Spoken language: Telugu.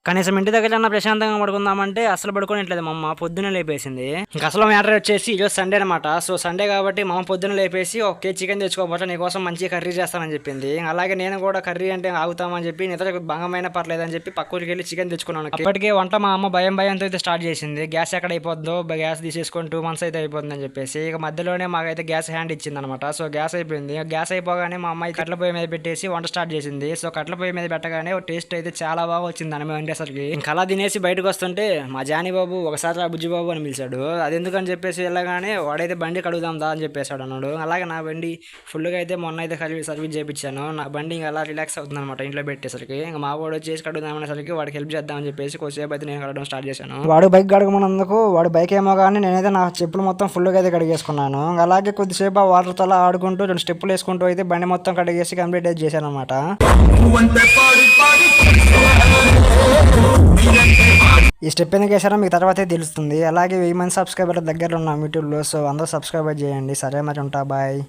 కనీసం ఇంటి దగ్గర ప్రశాంతంగా పడుకుందామంటే అసలు పడుకోవట్లేదు మా అమ్మ. పొద్దున్నే లేపేసింది. ఇంకా అసలు మ్యాటర్ వచ్చేసి ఈరోజు సండే అనమాట. సో సండే కాబట్టి మా అమ్మ పొద్దున్న లేపేసి ఒక కేజీ చికెన్ తెచ్చుకోబోతా, నీకోసం మంచిగా కర్రీ చేస్తానని చెప్పింది. అలాగే నేను కూడా కర్రీ అంటే ఆగుతామని చెప్పి నిద్ర భంగమైన పర్లేదని చెప్పి పక్కూరికి వెళ్ళి చికెన్ తెచ్చుకున్నాను. అప్పటికే వంట మా అమ్మ భయంతో అయితే స్టార్ట్ చేసింది. గ్యాస్ ఎక్కడ అయిపోద్దో, గ్యాస్ తీసేసుకొని 2 months అయితే అయిపోతుందని చెప్పేసి ఇక మధ్యలోనే మాకైతే గ్యాస్ హ్యాండ్ ఇచ్చింది అనమాట. సో గ్యాస్ అయిపోయింది. గ్యాస్ అయిపోగానే మా అమ్మాయి కట్ల పొయ్యి మీద పెట్టేసి వంట స్టార్ట్ చేసింది. సో కట్ల పొయ్యి మీద పెట్టగానే టేస్ట్ అయితే చాలా బాగా వచ్చింది అన్నమే వండేసరికి. ఇంకా అలా తినేసి బయటకు వస్తుంటే మా జానీ బాబు ఒకసారి బుజ్జి బాబు అని పిలిచాడు. అది ఎందుకని చెప్పేసి వెళ్ళగానే వాడైతే బండి కడుగుదాం దా అని చెప్పేసాడు అన్నాడు. అలాగే నా బండి ఫుల్గా అయితే మొన్న అయితే సర్వీస్ చేయించాను. నా బండి ఇంకా అలా రిలాక్స్ అవుతుంది అనమాట ఇంట్లో పెట్టేసరికి. ఇంకా మా వాడు వచ్చేసి కడుగుదామనేసరికి వాడికి హెల్ప్ చేద్దామని చెప్పేసి కొద్దిసేపు అయితే నేను కడగడం స్టార్ట్ చేశాను. వాడు బైక్ కడగమన్నందుకు వాడు బైక్ ఏమో కానీ నేనైతే నా చెప్పులు మొత్తం ఫుల్గా అయితే కడిగేసుకున్నాను. అలాగే కొద్దిసేపు ఆ వాటర్తో అలా ఆడుకుంటూ 2 స్టెప్పులు వేసుకుంటూ అయితే బండి మొత్తం కడిగేసి కంప్లీట్ అయితే చేశాను అనమాట. ఈ స్టెప్ ఎందుకు వేసారో మీకు తర్వాతే తెలుస్తుంది. అలాగే 1000 మంది సబ్స్క్రైబర్ల దగ్గర ఉన్నాం యూట్యూబ్లో. సో అందరూ సబ్స్క్రైబ్ చేయండి. సరే మరి ఉంటా, బాయ్.